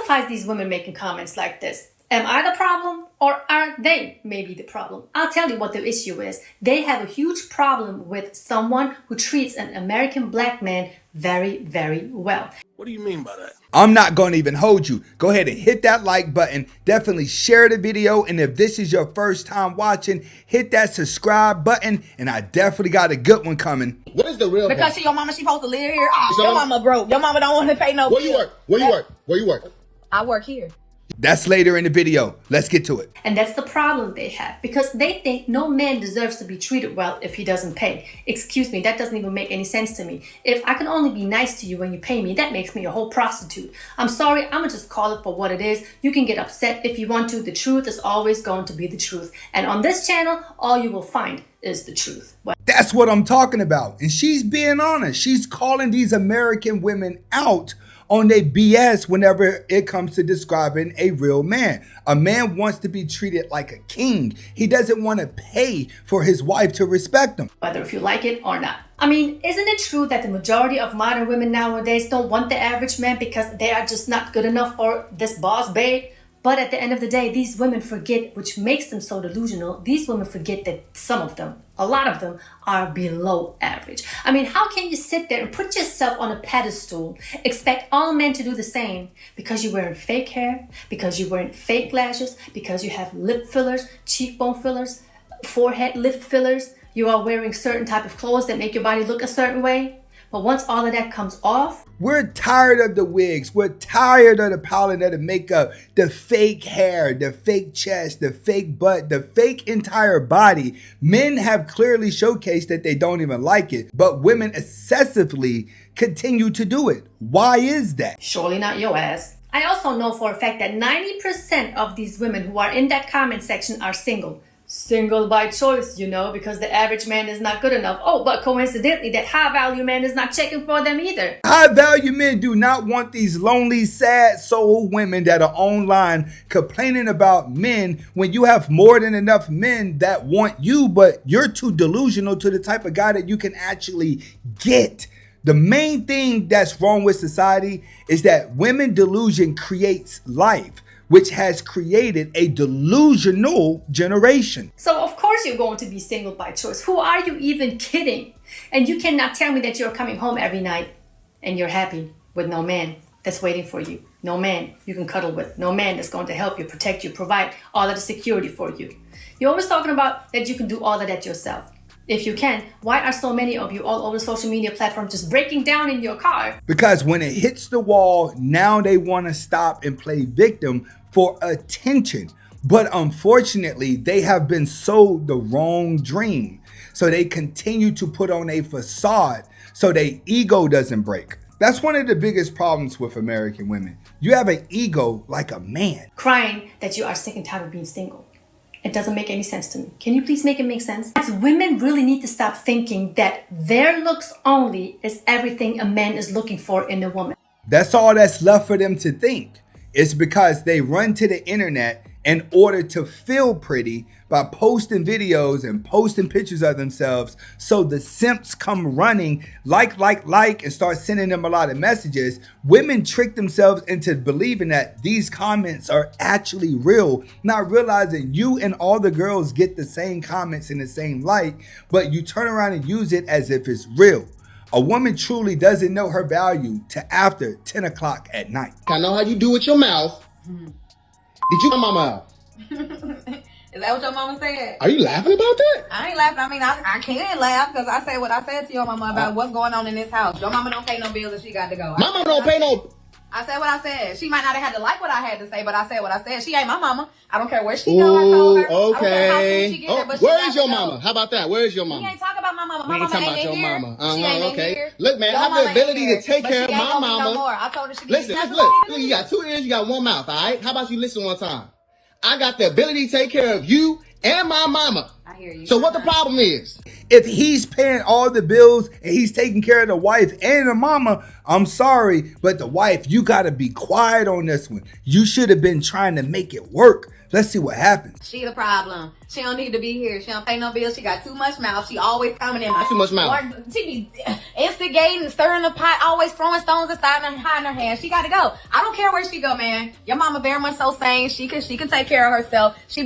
justifies these women making comments like this? Am I the problem or are they maybe the problem? I'll tell you what the issue is. They have a huge problem with someone who treats an American black man very, very well. What do you mean by that? I'm not going to even hold you. Go ahead and hit that like button. Definitely share the video. And if this is your first time watching, hit that subscribe button. And I definitely got a good one coming. What is the real Because she, your mama, she supposed to live here. Oh, your mama broke. Your mama don't want to pay no Where you work? Where you work? Where you work? I work here. That's later in the video. Let's get to it. And that's the problem they have, because they think no man deserves to be treated well if he doesn't pay. Excuse me, that doesn't even make any sense to me. If I can only be nice to you when you pay me, that makes me a whole prostitute. I'm sorry, I'm gonna just call it for what it is. You can get upset if you want to. The truth is always going to be the truth. And on this channel, all you will find is the truth. That's what I'm talking about. And she's being honest. She's calling these American women out on their BS whenever it comes to describing a real man. A man wants to be treated like a king. He doesn't want to pay for his wife to respect him. Whether if you like it or not. I mean, isn't it true that the majority of modern women nowadays don't want the average man because they are just not good enough for this boss babe? But at the end of the day, these women forget, which makes them so delusional, these women forget that some of them, a lot of them, are below average. I mean, how can you sit there and put yourself on a pedestal, expect all men to do the same because you're wearing fake hair, because you're wearing fake lashes, because you have lip fillers, cheekbone fillers, forehead lip fillers, you are wearing certain type of clothes that make your body look a certain way? But once all of that comes off, we're tired of the wigs. We're tired of the powder, of the makeup, the fake hair, the fake chest, the fake butt, the fake entire body. Men have clearly showcased that they don't even like it, but women excessively continue to do it. Why is that? Surely not your ass. I also know for a fact that 90% of these women who are in that comment section are single. Single by choice, you know, because the average man is not good enough. Oh, but coincidentally, that high value man is not checking for them either. High value men do not want these lonely, sad soul women that are online complaining about men when you have more than enough men that want you, but you're too delusional to the type of guy that you can actually get. The main thing that's wrong with society is that women delusion creates life, which has created a delusional generation. So of course you're going to be single by choice. Who are you even kidding? And you cannot tell me that you're coming home every night and you're happy with no man that's waiting for you. No man you can cuddle with. No man that's going to help you, protect you, provide all of the security for you. You're always talking about that you can do all of that yourself. If you can, why are so many of you all over social media platforms just breaking down in your car? Because when it hits the wall, now they want to stop and play victim for attention. But unfortunately, they have been sold the wrong dream. So they continue to put on a facade so their ego doesn't break. That's one of the biggest problems with American women. You have an ego like a man. Crying that you are sick and tired of being single. It doesn't make any sense to me. Can you please make it make sense? As women really need to stop thinking that their looks only is everything a man is looking for in a woman. That's all that's left for them to think. It's because they run to the internet in order to feel pretty by posting videos and posting pictures of themselves. So the simps come running like and start sending them a lot of messages. Women trick themselves into believing that these comments are actually real, not realizing you and all the girls get the same comments in the same light, but you turn around and use it as if it's real. A woman truly doesn't know her value to after 10 o'clock at night. I know how you do with your mouth. Did you my mama out? Is that what your mama said? Are you laughing about that? I ain't laughing. I mean, I can't laugh because I said what I said to your mama about what's going on in this house. Your mama don't pay no bills and she got to go. My mama don't pay no... I said what I said. She might not have had to like what I had to say, but I said what I said. She ain't my mama. I don't care where she go. I told her. Okay. Where is your mama? How about that? Where is your mama? We ain't talking about my mama. My we ain't mama talking ain't about in your here. mama. She ain't in here. Look, man, I have the ability to take care of my mama. No more. I told her she listen, look, you got 2 ears, you got 1 mouth, all right? How about you listen one time? I got the ability to take care of you and my mama. I hear you. So what the problem is? If he's paying all the bills and he's taking care of the wife and the mama, I'm sorry, but the wife, you gotta be quiet on this one. You should have been trying to make it work. Let's see what happens. She the problem. She don't need to be here. She don't pay no bills. She got too much mouth. She always coming in. Too much mouth. She be instigating, stirring the pot, always throwing stones and hiding her hands. She got to go. I don't care where she go, man. Your mama very much so sane. She can take care of herself. You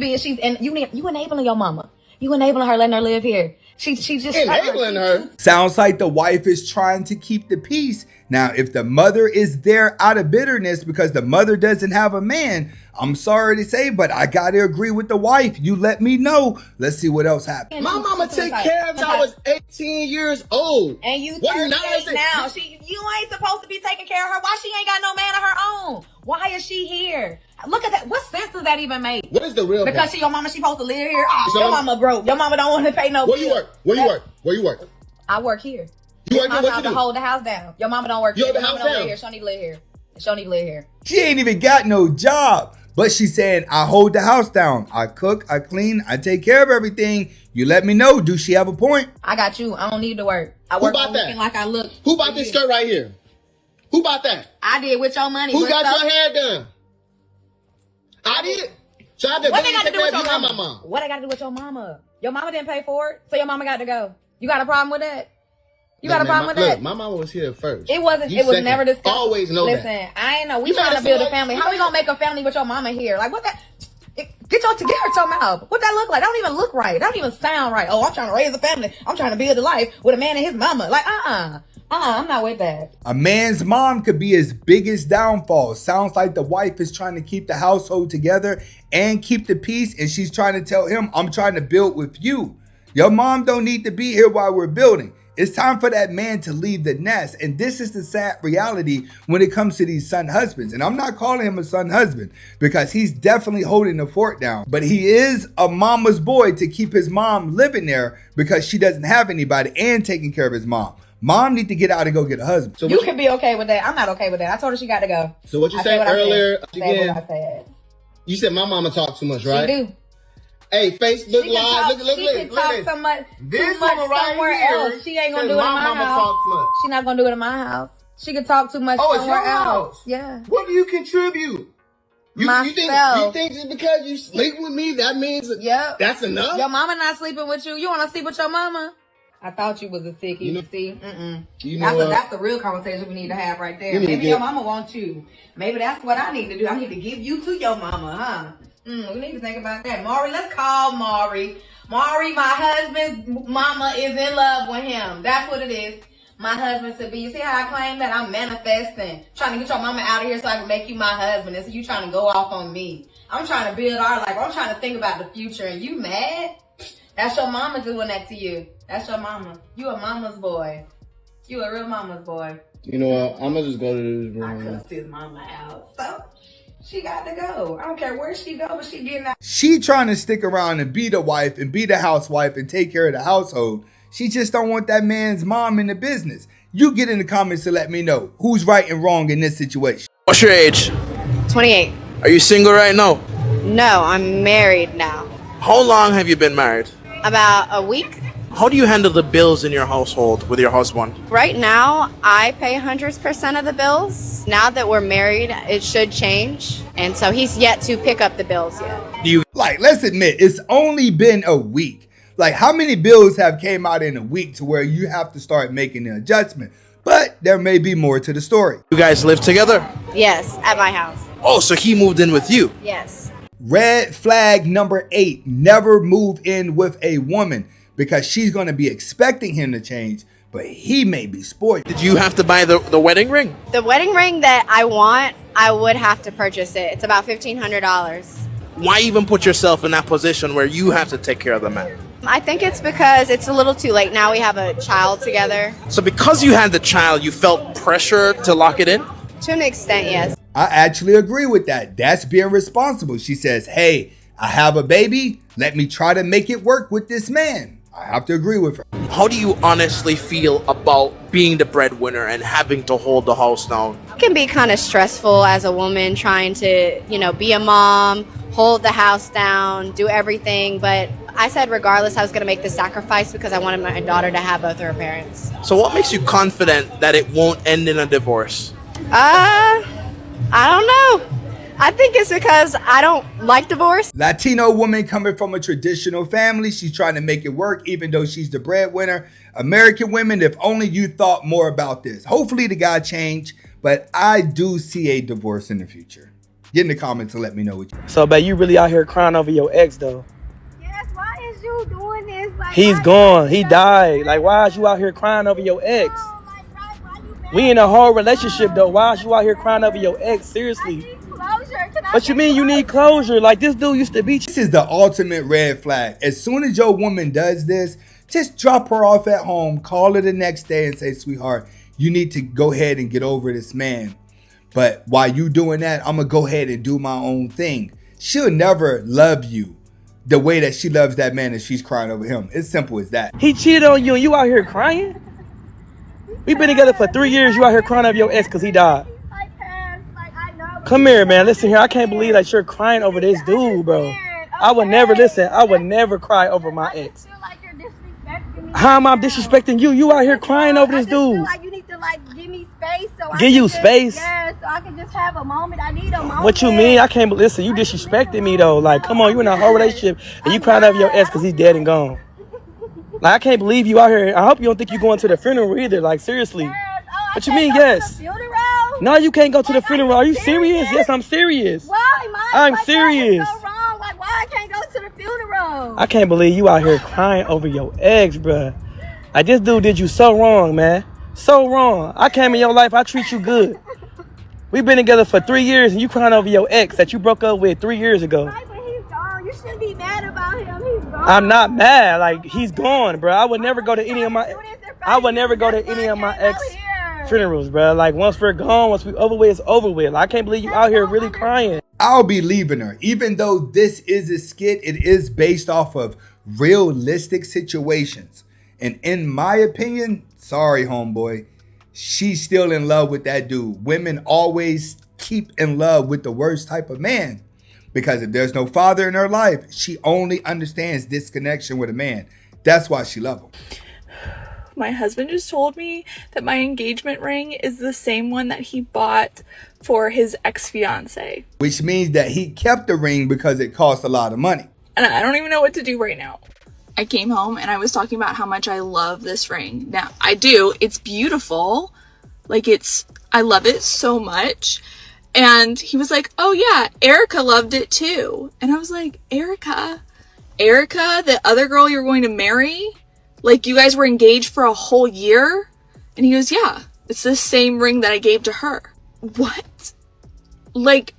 enabling your mama. You enabling her, letting her live here. She just Enabling her. Sounds like the wife is trying to keep the peace. Now, if the mother is there out of bitterness because the mother doesn't have a man, I'm sorry to say, but I gotta agree with the wife. You let me know. Let's see what else happens. My mama took care of me. I was 18 years old. And you What are you 38 now. You ain't supposed to be taking care of her. Why she ain't got no man of her own? Why is she here? Look at that. What sense does that even make? What is the real Because point? your mama, she supposed to live here. Oh, So- your mama broke. Your mama don't want to pay no Where you bills. work? Where you work? Where you work? I work here. You work My here? What job you to do? hold the house down. Your mama don't work You here. hold the Your mama house don't live down? here. She don't need to live here. She don't need to live here. She ain't even got no job. But she's saying, I hold the house down. I cook, I clean, I take care of everything. You let me know. Do she have a point? I got you. I don't need to work. I Who work bought on that? looking like I look. Who bought this skirt right here? Who bought that? I did with your money. Who What's got up? your hair done? I did. So I did. What they got to take do with care of your you and mama? my mom. What they got to do with your mama? Your mama didn't pay for it, so your mama got to go. You got a problem with that? You got a problem with that? Look, my mama was here first. It wasn't. You It was second. never discussed. Always know Listen, that. I ain't know. We You trying better to build a see family. what- How we gonna make a family with your mama here? Like what that? Get your mouth. What that look like? That don't even look right. That don't even sound right. Oh, I'm trying to raise a family. I'm trying to build a life with a man and his mama. Like I'm not with that. A man's mom could be his biggest downfall. Sounds like the wife is trying to keep the household together and keep the peace. And she's trying to tell him, I'm trying to build with you. Your mom don't need to be here while we're building. It's time for that man to leave the nest. And this is the sad reality when it comes to these son husbands. And I'm not calling him a son husband because he's definitely holding the fort down. But he is a mama's boy to keep his mom living there because she doesn't have anybody and taking care of his mom. Mom need to get out and go get a husband. So You what, can be okay with that. I'm not okay with that. I told her she got to go. so what you I said what I earlier I said what again? I said. You said my mama talked too much, right? She do. Hey, Facebook She can Live. talk, Look, she can talk so much, This too much woman right somewhere here else. She ain't gonna said do it in my my mama house. talk too much. She not gonna do it in my house. She can talk too much Oh, it's somewhere your else. house. Yeah. What do you contribute? You think Myself. just because you sleep with me that means Yep. that's enough? Your mama not sleeping with you. You want to sleep with your mama? I thought you was a sickie. You know- See? You know what? That's the real conversation we need to have right there. You need to Maybe get- your mama wants you. Maybe that's what I need to do. I need to give you to your mama, huh? We need to think about that. Maury, let's call Maury. Maury, my husband's mama is in love with him. That's what it is. My husband to be. You see how I claim that? I'm manifesting. Trying to get your mama out of here so I can make you my husband. And so you trying to go off on me. I'm trying to build our life. I'm trying to think about the future. And you mad? That's your mama doing that to you. That's your mama. You a mama's boy. You a real mama's boy. You know what? I'm gonna just go to this I room. cussed his mama out. So she got to go. I don't care where she go, but she getting out. She trying to stick around and be the wife and be the housewife and take care of the household. She just don't want that man's mom in the business. You get in the comments to let me know who's right and wrong in this situation. What's your age? 28. Are you single right now? No, I'm married now. How long have you been married? About a week. How do you handle the bills in your household with your husband? Right now, I pay 100% of the bills. Now that we're married, it should change. And so he's yet to pick up the bills yet. Do you Like, let's admit, it's only been a week. Like, how many bills have came out in a week to where you have to start making an adjustment? But there may be more to the story. guys live together? Yes, at my house. Oh, so he moved in with you. Yes. Red flag number 8, never move in with a woman because she's going to be expecting him to change, but he may be spoiled. Did you have to buy the wedding ring? The wedding ring that I want, I would have to purchase it. It's about $1,500. Why even put yourself in that position where you have to take care of the man? I think it's because it's a little too late. Now we have a child together. So because you had the child, you felt pressure to lock it in? To an extent, yes. I actually agree with that. That's being responsible. She says, hey, I have a baby. Let me try to make it work with this man. I have to agree with her. How do you honestly feel about being the breadwinner and having to hold the house down? It can be kind of stressful as a woman trying to, be a mom, hold the house down, do everything. But I said regardless, I was going to make the sacrifice because I wanted my daughter to have both of her parents. So what makes you confident that it won't end in a divorce? I don't know. I think it's because I don't like divorce. Latino woman coming from a traditional family. She's trying to make it work even though she's the breadwinner. American women, if only you thought more about this. Hopefully the guy changed, but I do see a divorce in the future. Get in the comments and let me know what you think. So, babe, you really out here crying over your ex, though? Yes, why is you doing this? Like, He's gone. He died. Like, why is you out here crying over your ex? We in a whole relationship, though. Why is you out here crying over your ex? Seriously. What you mean you need closure? Like, this dude used to beat you. This is the ultimate red flag. As soon as your woman does this, just drop her off at home, call her the next day and say, sweetheart, you need to go ahead and get over this man. But while you doing that, I'm going to go ahead and do my own thing. She'll never love you the way that she loves that man if she's crying over him. It's simple as that. He cheated on you and you out here crying? We've been together for 3 years. You out here crying over your ex because he died. Come here, man. Listen here. I can't believe that you're crying over this dude, bro. I would never listen. I would never cry over my ex. How am I disrespecting you? You out here crying over this dude. Like you need to give me space so Give you space? Yeah, so I can just have a moment. I need a moment. What you mean? I can't listen. You disrespecting me though. Like, come on, you in a whole relationship and you crying over your ex because he's dead and gone. Like, I can't believe you out here. I hope you don't think you going to the funeral either. Like, seriously. What you mean? Yes. No, you can't go to the funeral. Are you serious? Yes, I'm serious. Why, Mike? I'm serious. What's so wrong? Like, why I can't go to the funeral? I can't believe you out here crying over your ex, bruh. Like, this dude did you so wrong, man. So wrong. I came in your life. I treat you good. We've been together for 3 years, and you crying over your ex that you broke up with 3 years ago. Right, but he's gone. You shouldn't be mad about him. He's gone. I'm not mad. Like, he's gone, bro. I would never go to any of my ex funerals, bro. Like, once we're gone, once we over with, it's over with. Like, I can't believe you out here really crying. I'll be leaving her. Even though this is a skit, it is based off of realistic situations. And in my opinion, sorry, homeboy, she's still in love with that dude. Women always keep in love with the worst type of man. Because if there's no father in her life, she only understands disconnection with a man. That's why she loves him. My husband just told me that my engagement ring is the same one that he bought for his ex-fiance. Which means that he kept the ring because it cost a lot of money. And I don't even know what to do right now. I came home and I was talking about how much I love this ring. Now, I do. It's beautiful. Like, I love it so much. And he was like, oh yeah, Erica loved it too. And I was like, Erica, the other girl you're going to marry? Like, you guys were engaged for a whole year? And he goes, yeah, it's the same ring that I gave to her. What? Like,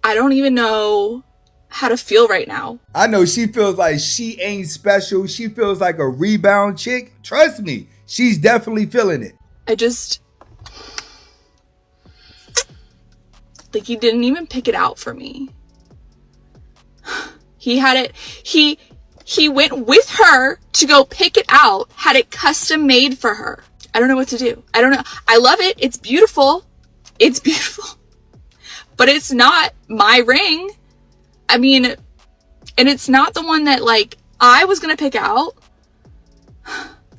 I don't even know how to feel right now. I know she feels like she ain't special. She feels like a rebound chick. Trust me, she's definitely feeling it. Like, he didn't even pick it out for me. He had it, he went with her to go pick it out, had it custom made for her. I don't know what to do. I don't know. I love it. It's beautiful. It's beautiful. But it's not my ring. I mean, and it's not the one that, like, I was going to pick out.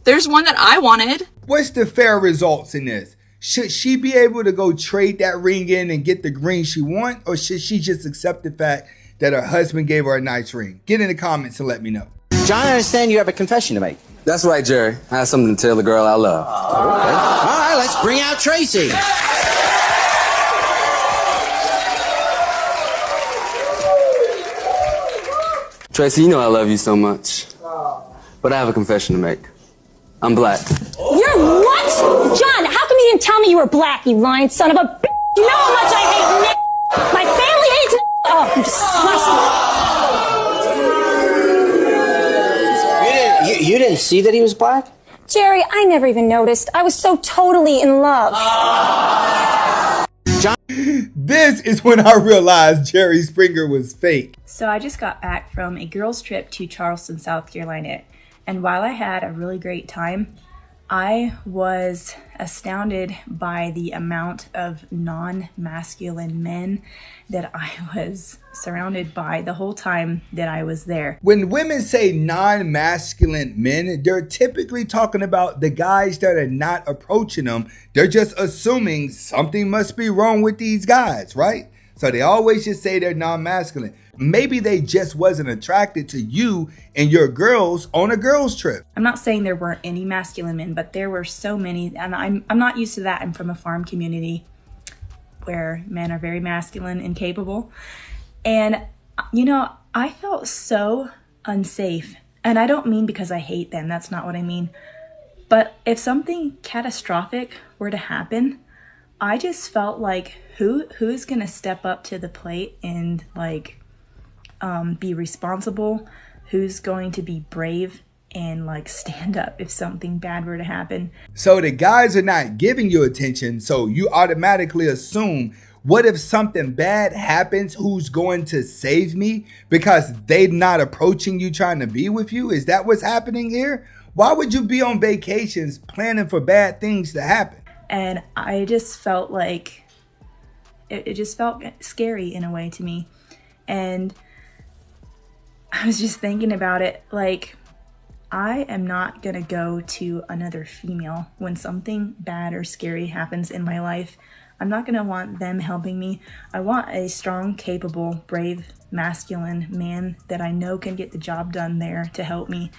There's one that I wanted. What's the fair results in this? Should she be able to go trade that ring in and get the ring she wants? Or should she just accept the fact that her husband gave her a nice ring? Get in the comments and let me know. John, I understand you have a confession to make. That's right, Jerry. I have something to tell the girl I love. Oh, okay. All right, let's bring out Tracy. Tracy, you know I love you so much. But I have a confession to make. I'm black. You're what? John, how come you didn't tell me you were black, you lying son of a bitch? You know how much I hate n****. My family hates n****. Oh, I'm disgusting. You didn't see that he was black? Jerry, I never even noticed. I was so totally in love. John. This is when I realized Jerry Springer was fake. So I just got back from a girls' trip to Charleston, South Carolina. And while I had a really great time, I was astounded by the amount of non-masculine men that I was surrounded by the whole time that I was there. When women say non-masculine men, they're typically talking about the guys that are not approaching them. They're just assuming something must be wrong with these guys, right? So they always just say they're non-masculine. Maybe they just wasn't attracted to you and your girls on a girls trip. I'm not saying there weren't any masculine men, but there were so many, and I'm not used to that. I'm from a farm community where men are very masculine and capable. And, you know, I felt so unsafe. And I don't mean because I hate them. That's not what I mean. But if something catastrophic were to happen, I just felt like who's gonna step up to the plate and like be responsible? Who's going to be brave and like stand up if something bad were to happen? So the guys are not giving you attention, so you automatically assume, what if something bad happens? Who's going to save me? Because they're not approaching you trying to be with you? Is that what's happening here? Why would you be on vacations planning for bad things to happen? And I just felt like it just felt scary in a way to me. And I was just thinking about it, like, I am not gonna go to another female when something bad or scary happens in my life. I'm not gonna want them helping me. I want a strong, capable, brave, masculine man that I know can get the job done there to help me.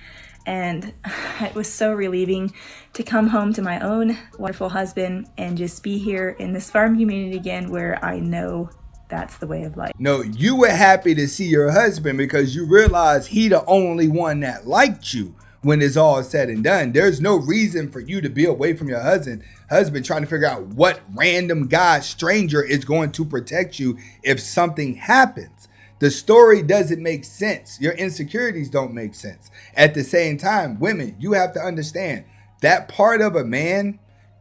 And it was so relieving to come home to my own wonderful husband and just be here in this farm community again where I know that's the way of life. No, you were happy to see your husband because you realized he the only one that liked you when it's all said and done. There's no reason for you to be away from your husband trying to figure out what random guy, stranger is going to protect you if something happens. The story doesn't make sense. Your insecurities don't make sense. At the same time, women, you have to understand that part of a man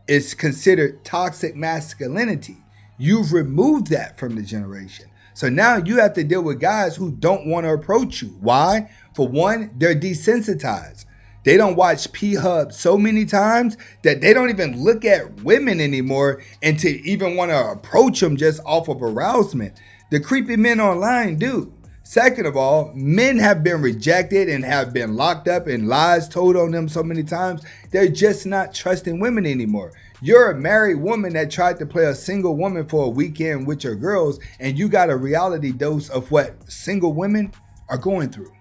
is considered toxic masculinity. You've removed that from the generation. So now you have to deal with guys who don't want to approach you. Why? For one, they're desensitized. They don't watch P-Hub so many times that they don't even look at women anymore and to even want to approach them just off of arousement. The creepy men online do. Second of all, men have been rejected and have been locked up and lies told on them so many times, they're just not trusting women anymore. You're a married woman that tried to play a single woman for a weekend with your girls, and you got a reality dose of what single women are going through.